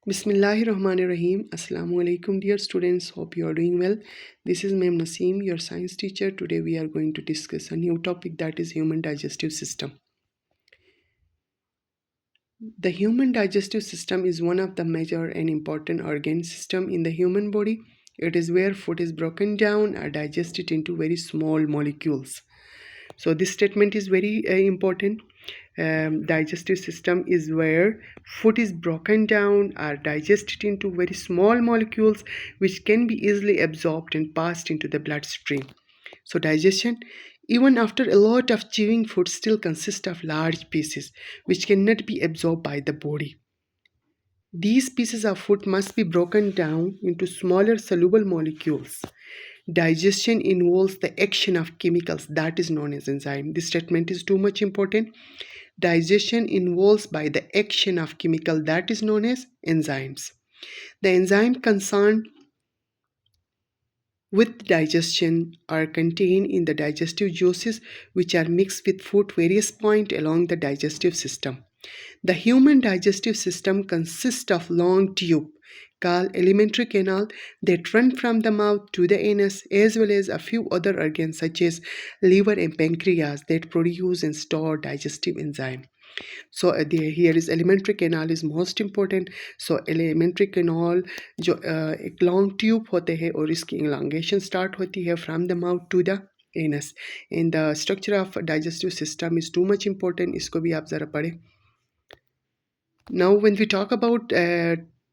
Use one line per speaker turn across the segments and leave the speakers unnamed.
Bismillahirrahmanirrahim. Assalamu alaikum, dear students. Hope you are doing well. This is Ma'am Naseem, your science teacher. Today we are going to discuss a new topic, that is human digestive system. The human digestive system is one of the major and important organ system in the human body. It is where food is broken down or digested into very small molecules. So this statement is very important. Digestive system is where food is broken down or digested into very small molecules which can be easily absorbed and passed into the bloodstream. So digestion, even after a lot of chewing, food still consists of large pieces which cannot be absorbed by the body. These pieces of food must be broken down into smaller soluble molecules. Digestion involves the action of chemicals that is known as enzyme. This statement is too much important. Digestion involves by the action of chemical that is known as enzymes. The enzyme concerned with digestion are contained in the digestive juices which are mixed with food various points along the digestive system. The human digestive system consists of long tube called alimentary canal that run from the mouth to the anus, as well as a few other organs such as liver and pancreas that produce and store digestive enzyme. So here is alimentary canal is most important. So alimentary canal जो एक long tube होते हैं और इसकी elongation start होती है from the mouth to the anus. And the structure of digestive system is too much important. इसको भी आप ज़रा पढ़ें. Now when we talk about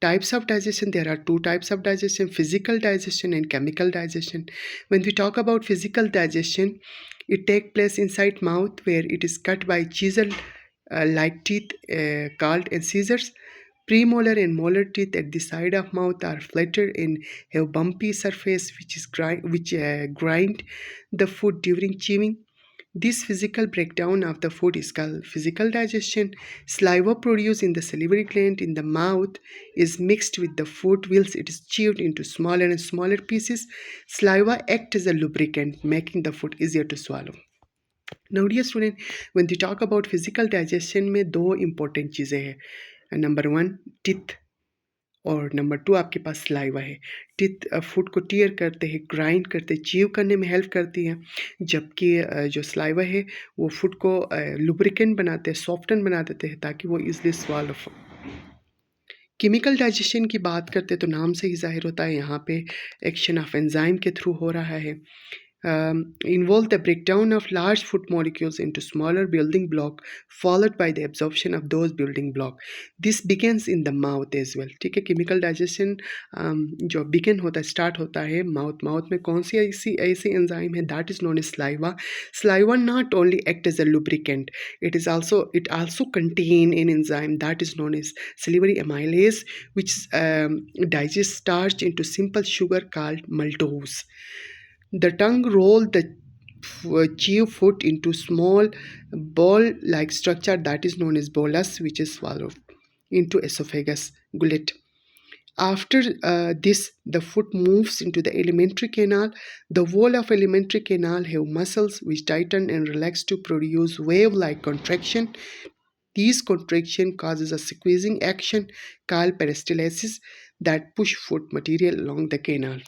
types of digestion, there are two types of digestion: physical digestion and chemical digestion. When we talk about physical digestion, it takes place inside mouth where it is cut by chisel like teeth called incisors. Premolar and molar teeth at the side of mouth are flatter and have bumpy surface which grind the food during chewing. This physical breakdown of the food is called physical digestion. Saliva produced in the salivary gland in the mouth is mixed with the food whilst it is chewed into smaller and smaller pieces. Saliva acts as a lubricant, making the food easier to swallow. Now dear student, when we talk about physical digestion में दो important चीज़ें हैं. Number one, teeth. और number two आपके पास saliva है. Teeth food को tier करते हैं, ग्राइंड करते हैं, च्यू करने में हेल्प करती हैं, जबकि जो सलाइवा है वो फूड को लुब्रिकेंट बनाते हैं, सॉफ्टन बना देते हैं ताकि वो इजली स्वालो. केमिकल डाइजेशन की बात करते हैं तो नाम से ही जाहिर होता है यहाँ पे एक्शन ऑफ एंजाइम के थ्रू हो रहा है. Involve the breakdown of large food molecules into smaller building block followed by the absorption of those building block. This begins in the mouth as well. ठीक है, chemical digestion जो begin होता है, start होता है mouth में कौन सी ऐसी enzyme है, that is known as saliva. Saliva not only act as a lubricant, it also contain an enzyme that is known as salivary amylase, which digests starch into simple sugar called maltose. The tongue rolls the chew food into small ball-like structure that is known as bolus, which is swallowed into esophagus gullet. After this, the food moves into the alimentary canal. The wall of alimentary canal have muscles which tighten and relax to produce wave-like contraction. These contraction causes a squeezing action called peristalsis that push food material along the canal.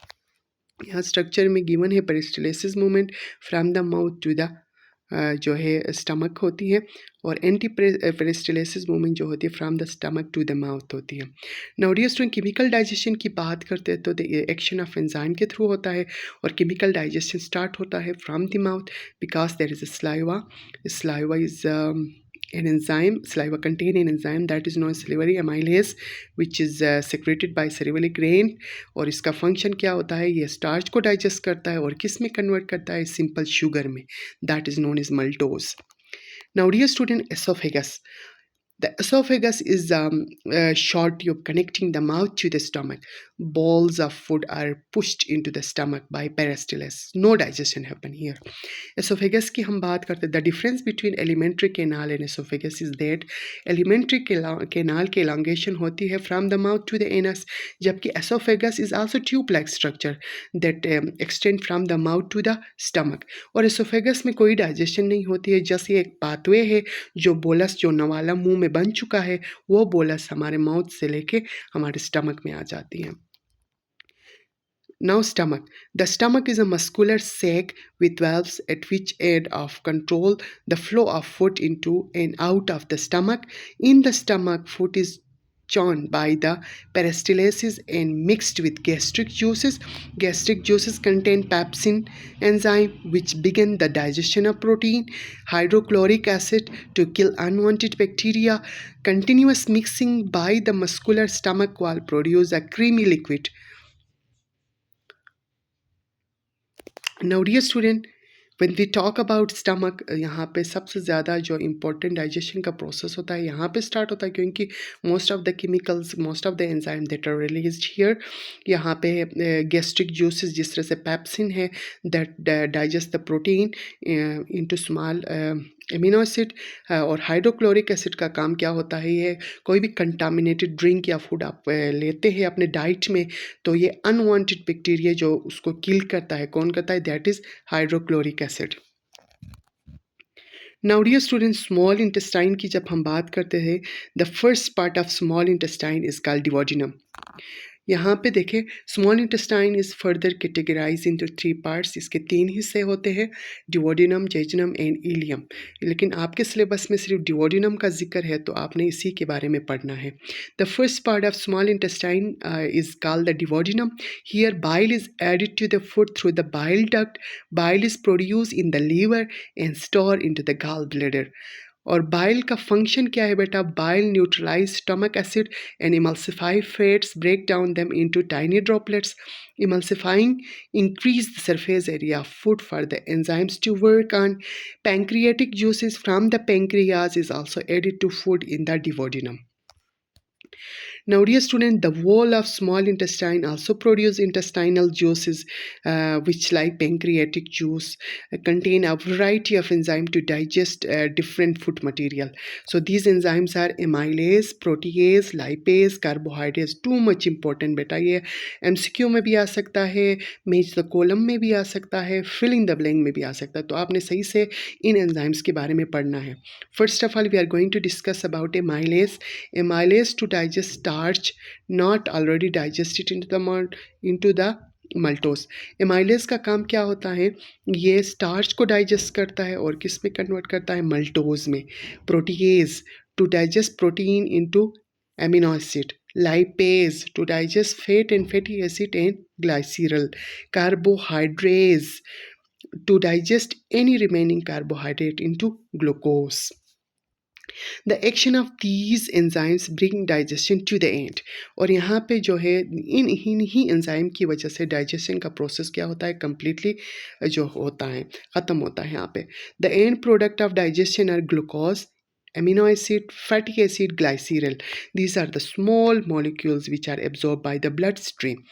यहाँ structure में given है peristalsis movement from the mouth to the जो है stomach होती है, और anti पेरिस्टलेसिस movement जो होती है from the stomach to the mouth होती है. Now dear student, chemical digestion की बात करते हैं तो द एक्शन ऑफ एंजाइम के थ्रू होता है, और केमिकल डाइजेशन स्टार्ट होता है from the mouth because there is a saliva. Saliva is an enzyme. Saliva contain an enzyme that is known as salivary amylase, which is secreted by salivary gland. और इसका function क्या होता है, ये starch को digest करता है और किस में कन्वर्ट करता है, सिंपल शुगर में, that is known as maltose. Now dear student, esophagus. The esophagus is a short tube connecting the mouth to the stomach. Balls of food are pushed into the stomach by peristalsis. No digestion happen here. Esophagus की हम बात करते हैं. The difference between alimentary canal and esophagus is that alimentary canal की elongation होती है from the mouth to the anus, जबकि esophagus is also tube-like structure that extend from the mouth to the stomach. और esophagus में कोई digestion नहीं होती है, जैसे एक pathway है जो बोलस जो नवाला मुंह में में बन चुका है वो बोलस हमारे माउथ से लेके हमारे स्टमक में आ जाती हैं. Now stomach. The stomach is a muscular sac with valves at which end of control the flow of food into and out of the stomach. In the stomach, food is churned by the peristalsis and mixed with gastric juices. Gastric juices contain pepsin enzyme which begin the digestion of protein, hydrochloric acid to kill unwanted bacteria. Continuous mixing by the muscular stomach wall produce a creamy liquid. Now dear student, when we talk about stomach, यहाँ पे सबसे ज़्यादा जो important digestion का process होता है यहाँ पे स्टार्ट होता है, क्योंकि most of the chemicals, most of the enzyme that are released here, यहाँ पे गैस्ट्रिक जूसेस जिस तरह से पेप्सिन है that digest the protein into small amino acid, और हाइड्रोक्लोरिक एसिड का काम क्या होता है, ये कोई भी कंटामिनेटेड ड्रिंक या फूड आप लेते हैं अपने डाइट में तो ये अनवांटेड बैक्टीरिया जो उसको किल करता है, कौन करता है, that is hydrochloric acid. Now dear students, small intestine की जब हम बात करते हैं, the first part of small intestine is called duodenum. यहाँ पे देखें, small intestine is further categorise into 3 parts. इसके 3 हिस्से होते हैं, डिवोडिनम, जेजुनम एंड इलियम. लेकिन आपके सिलेबस में सिर्फ डिवोडिनम का जिक्र है तो आपने इसी के बारे में पढ़ना है. The first part of small intestine is called the duodenum. Here bile is added to the food through the bile duct. Bile is produce in the liver and store into the gall bladder. और bile का function क्या है बेटा, bile neutralise stomach acid and emulsify fats, break down them into tiny droplets. Emulsifying increase the surface area of food for the enzymes to work on. Pancreatic juices from the pancreas is also added to food in the duodenum. Now dear student, the wall of small intestine also produce intestinal juices which like pancreatic juice contain a variety of enzyme to digest different food material. So these enzymes are amylase, protease, lipase, carbohydrates. Too much important बेटा, ये MCQ में भी आ सकता है, मेज the column में भी आ सकता है, फिल इन द ब्लैंक में भी आ सकता है, तो आपने सही से इन एंजाइम्स के बारे में पढ़ना है. First of all we are going to discuss about amylase. Amylase to digest starch not already digested into the maltose. Amylase का काम क्या होता है, ये स्टार्च को डाइजेस्ट करता है और किस में कन्वर्ट करता है, मल्टोज में. Protease to digest protein into amino acid. lipase to digest fat and fatty acid and glycerol. Carbohydrates to digest any remaining carbohydrate into glucose. The action of these enzymes bring digestion to the end. और यहाँ पे जो है इन ही enzyme की वजह से digestion का process क्या होता है, कम्प्लीटली जो होता है ख़त्म होता है यहाँ पे. The end product of digestion are glucose, amino acid, fatty acid, glycerol. These are the small molecules which are absorbed by the bloodstream.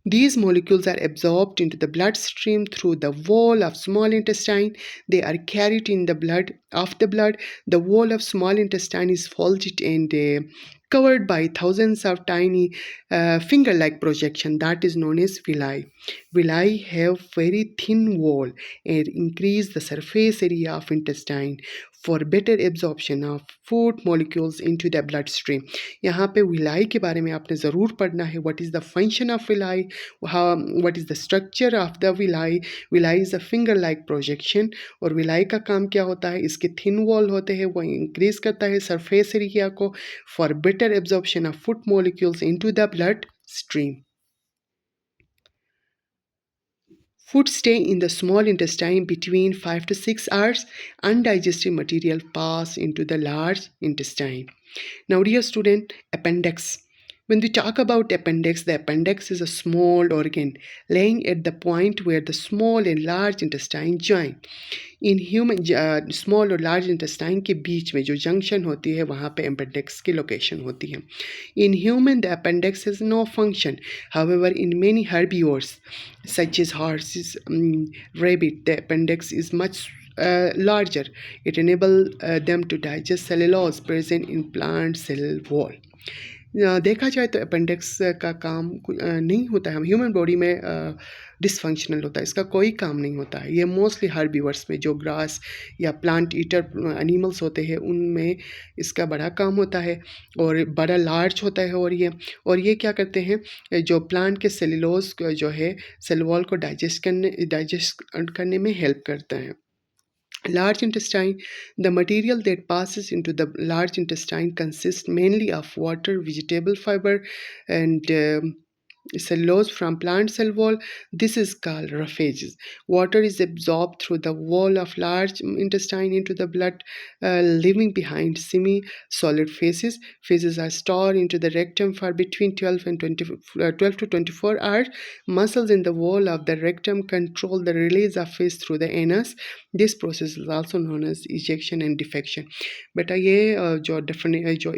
These molecules are absorbed into the bloodstream through the wall of small intestine. They are carried in the blood. The wall of small intestine is folded and covered by thousands of tiny finger-like projection that is known as villi. Villi have very thin wall and increase the surface area of intestine for better absorption of food molecules into the bloodstream. यहाँ पे villi के बारे में आपने ज़रूर पढ़ना है. What is the function of villi? What is the structure of the villi? Villi is a finger-like projection. और villi का काम क्या होता है, इसके thin wall होते हैं, वो increase करता है surface area को for better absorption of food molecules into the bloodstream. Food stay in the small intestine between 5 to 6 hours. Undigested material pass into the large intestine. Now dear student, appendix. When we talk about appendix, the appendix is a small organ laying at the point where the small and large intestine join. In human, small और large intestine के बीच में जो junction होती है वहाँ पे appendix की location होती है. In human, the appendix has no function. However, in many herbivores, such as horses, rabbit, the appendix is much larger. It enables them to digest cellulose present in plant cell wall. देखा जाए तो appendix का काम नहीं होता है human body में, dysfunctional होता है, इसका कोई काम नहीं होता है। ये मोस्टली हर्बीवर्स में, जो ग्रास या प्लांट ईटर एनिमल्स होते हैं, उनमें इसका बड़ा काम होता है और बड़ा लार्ज होता है। और ये क्या करते हैं, जो प्लांट के सेलुलोज जो है सेल वॉल को डाइजेस्ट करने में हेल्प करता है। Large intestine, the material that passes into the large intestine consists mainly of water, vegetable fiber, and cellulose from plant cell wall. This is called roughages. Water is absorbed through the wall of large intestine into the blood, leaving behind semi-solid phases. Phases are stored into the rectum for between 12 to 24 hours. Muscles in the wall of the rectum control the release of phase through the anus. This process is also known as ejection and defection. बेटा ये जो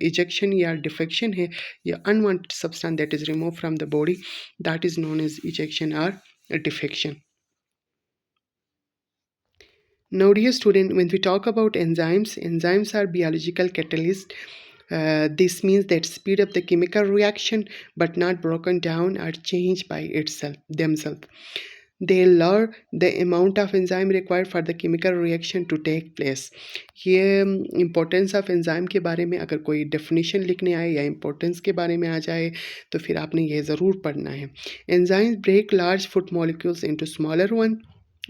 ejection या defection है, ये unwanted substance that is removed from the body, that is known as ejection or defection. Now, dear student, when we talk about enzymes are biological catalysts. This means that speed up the chemical reaction but not broken down or changed by themselves. They lower the amount of enzyme required for the chemical reaction to take place. ये importance of enzyme के बारे में अगर कोई definition लिखने आए या importance के बारे में आ जाए तो फिर आपने ये ज़रूर पढ़ना है। Enzymes break large food molecules into smaller one.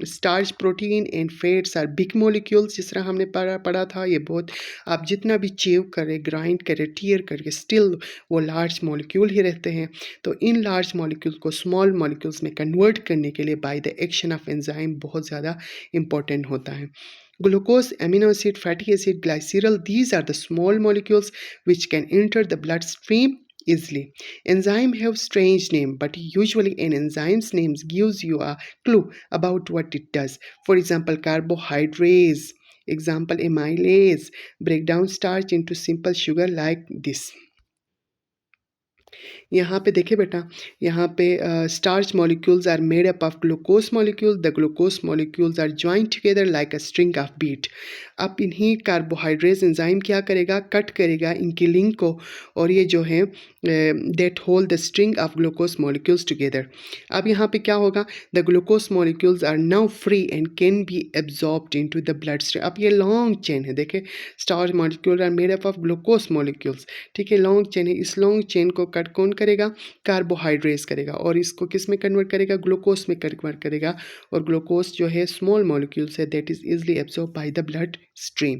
Starch, protein and fats are big molecules, जिस तरह हमने पढ़ा था। ये बहुत, आप जितना भी चेव करें, ग्राइंड करें, टीयर करके, स्टिल वो लार्ज मॉलिक्यूल ही रहते हैं। तो इन लार्ज मॉलिक्यूल को स्मॉल मॉलिक्यूल्स में कन्वर्ट करने के लिए by the action of enzyme बहुत ज़्यादा इंपॉर्टेंट होता है। Glucose, amino acid, fatty acid, glycerol, these are the small molecules which can enter the bloodstream easily. Enzyme have strange name, but usually an enzyme's name gives you a clue about what it does. For example, carbohydrates, example amylase, break down starch into simple sugar like this. यहाँ पे देखिए बेटा, यहाँ पे starch molecules are made up of glucose molecule. The glucose molecules are join together like a string of bead. अब इन्हीं carbohydrates enzyme क्या करेगा, कट करेगा इनकी लिंक को, और ये जो है that hold the string of glucose molecules together. अब यहाँ पे क्या होगा, the glucose molecules are now free and can be absorbed into the blood stream. अब ये लॉन्ग चेन है, देखिए starch molecule are made up of glucose molecules, ठीक है, लॉन्ग चेन है। इस लॉन्ग चेन को कट कौन करेगा, कार्बोहाइड्रेट्स करेगा, और इसको किस में कन्वर्ट करेगा, ग्लूकोज में कन्वर्ट करेगा। और ग्लूकोज जो है स्मॉल मॉलिक्यूल्स है, that is easily absorb by the blood stream.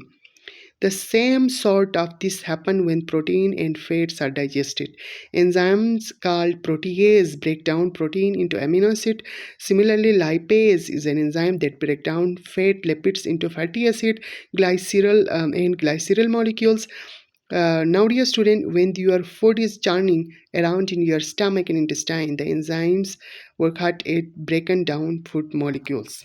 The same sort of this happen when protein and fats are digested. Enzymes called protease break down protein into amino acid. Similarly, lipase is an enzyme that break down fat lipids into fatty acid, glycerol and glycerol molecules. Now, dear student, when your food is churning around in your stomach and intestine, the enzymes work hard at breaking down food molecules.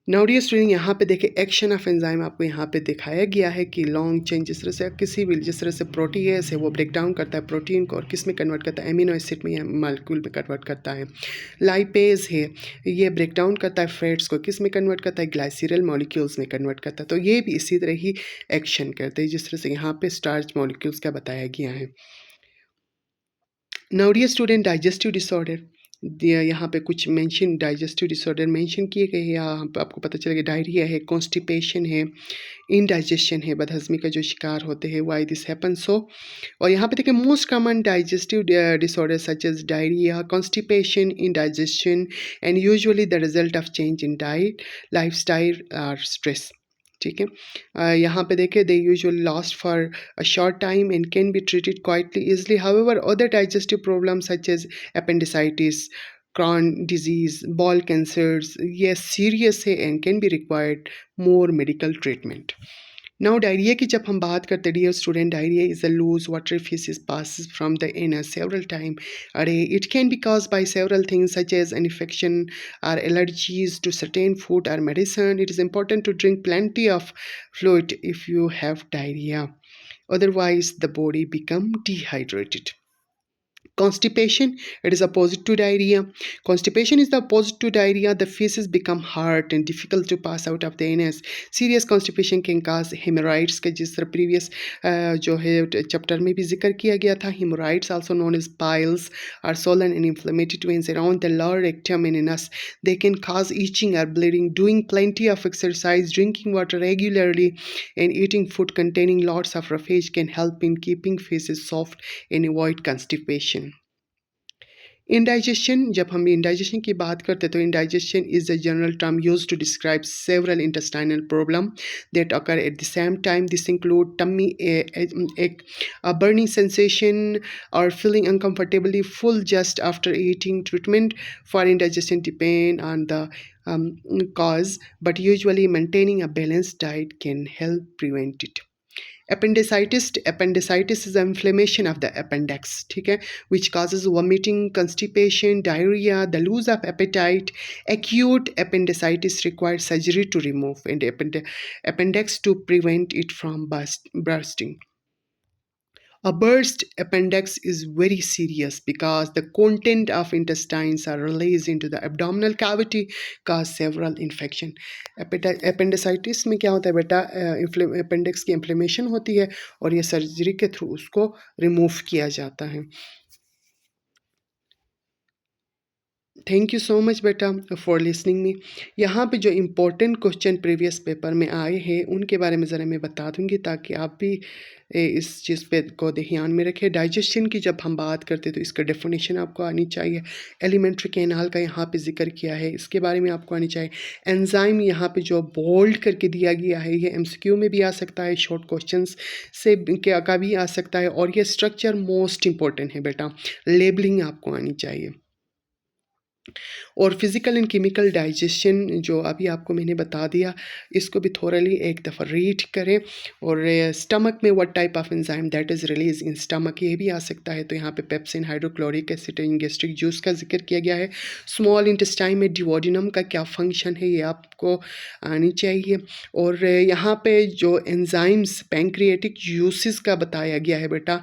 Now dear student, यहाँ पे देखिए action of enzyme आपको यहाँ पे दिखाया गया है कि लॉन्ग चेन, जिस तरह से किसी भी, जिस तरह से प्रोटीएस है वो ब्रेक डाउन करता है प्रोटीन को, और किस में कन्वर्ट करता है, एमिनो एसिड में या मॉलिक्यूल में कन्वर्ट करता है। लाइपेज है, ये ब्रेक डाउन करता है फैट्स को, किस में कन्वर्ट करता है, ग्लाइसिरल मॉलिक्यूल्स में कन्वर्ट करता है। तो ये भी इसी तरह ही एक्शन करते हैं जिस तरह से यहाँ पे स्टार्च मॉलिक्यूल्स का बताया गया है। Now dear student, digestive disorder यहाँ पे कुछ मेंशन डाइजेस्टिव डिसऑर्डर मेंशन किए गए हैं। यहाँ पे आपको पता चलेगा डायरिया है, कॉन्स्टिपेशन है, इनडाइजेशन है, बदहजमी का जो शिकार होते हैं, वाई दिस हैपन सो। और यहाँ पे देखिए most common digestive disorder such as diarrhoea, constipation, indigestion and usually the result of change in diet, lifestyle और स्ट्रेस। ठीक है, यहाँ पे देखें they usually last for a short time and can be treated quietly easily. However other digestive problems such as appendicitis, Crohn disease, bowel cancers, ये serious है and can be required more medical treatment. Now, diarrhea की जब हम बात करते हैं dear student, diarrhea is a loose watery feces passes from the anus several times a day. It can be caused by several things such as an infection or allergies to certain food or medicine. It is important to drink plenty of fluid if you have diarrhea. Otherwise, the body become dehydrated. Constipation, it is opposite to diarrhea. Constipation is the opposite to diarrhea. The feces become hard and difficult to pass out of the anus. Serious constipation can cause hemorrhoids का जिस तरह previous जो है chapter में भी जिक्र किया गया था. Hemorrhoids, also known as piles, are swollen and inflammatory veins around the lower rectum and anus. They can cause itching or bleeding. Doing plenty of exercise, drinking water regularly, and eating food containing lots of roughage can help in keeping feces soft and avoid constipation. Indigestion, जब हम indigestion की बात करते हैं तो indigestion is a general term used to describe several intestinal problems that occur at the same time. This include tummy ache, a burning sensation, or feeling uncomfortably full just after eating. Treatment for indigestion depend on the cause, but usually maintaining a balanced diet can help prevent it. Appendicitis is an inflammation of the appendix, ठीक है, which causes vomiting, constipation, diarrhea, the loss of appetite. Acute appendicitis requires surgery to remove and appendix to prevent it from bursting. A burst appendix is very serious because the content of intestines are released into the abdominal cavity, cause several infection. Appendicitis में क्या होता है बेटा, appendix की inflammation होती है और ये सर्जरी के थ्रू उसको रिमूव किया जाता है. थैंक यू सो मच बेटा फॉर लिसनिंग मी. यहाँ पे जो इम्पोर्टेंट क्वेश्चन प्रीवियस पेपर में आए हैं उनके बारे में ज़रा मैं बता दूँगी ताकि आप भी इस चीज़ पे को ध्यान में रखें. डाइजेशन की जब हम बात करते हैं तो इसका डेफिनेशन आपको आनी चाहिए. एलिमेंट्री कैनाल का यहाँ पे जिक्र किया है, इसके बारे में आपको आनी चाहिए. एंजाइम यहाँ पे जो बोल्ड करके दिया गया है ये एमसीक्यू में भी आ सकता है, शॉर्ट क्वेश्चंस से क्या का भी आ सकता है. और ये स्ट्रक्चर मोस्ट इम्पॉर्टेंट है बेटा. लेबलिंग आपको आनी चाहिए. और फिज़िकल एंड केमिकल डाइजेशन जो अभी आपको मैंने बता दिया, इसको भी थोरली एक दफ़ा रीड करें. और स्टमक में what type of enzyme that is release in stomach, ये भी आ सकता है. तो यहाँ पे pepsin, hydrochloric acid and gastric juice का जिक्र किया गया है. स्मॉल इंटेस्टाइन में डिवोडिनम का क्या फंक्शन है ये आपको आनी चाहिए. और यहाँ पे जो एंजाइम्स पैंक्रियाटिक जूसेस का बताया गया है बेटा,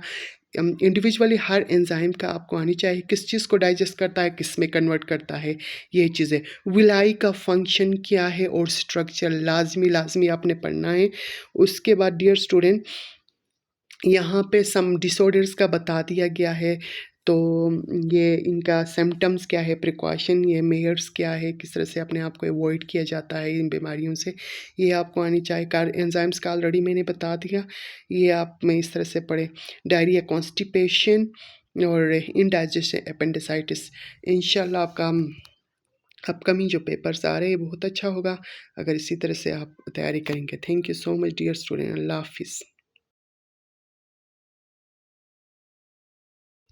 इंडिविजुअली हर एंजाइम का आपको आनी चाहिए, किस चीज़ को डाइजेस्ट करता है, किस में कन्वर्ट करता है, ये चीज़ें. विलाई का फंक्शन क्या है और स्ट्रक्चर लाजमी आपने पढ़ना है. उसके बाद डियर स्टूडेंट यहाँ पे सम डिसऑर्डर्स का बता दिया गया है. तो ये इनका सिम्टम्स क्या है, प्रिकॉशन, ये मेयर्स क्या है, किस तरह से अपने आप को अवॉइड किया जाता है इन बीमारियों से, ये आपको आनी चाहिए. एंजाइम्स का ऑलरेडी मैंने बता दिया, ये आप में इस तरह से पढ़े. डायरिया, कॉन्स्टिपेशन और इनडाइजेशन, एपेंडिसाइटिस. इंशाल्लाह आपका अपकमिंग जो पेपर्स आ रहे हैं बहुत अच्छा होगा अगर इसी तरह से आप तैयारी करेंगे. Thank you so much dear student. अल्लाह हाफिज़.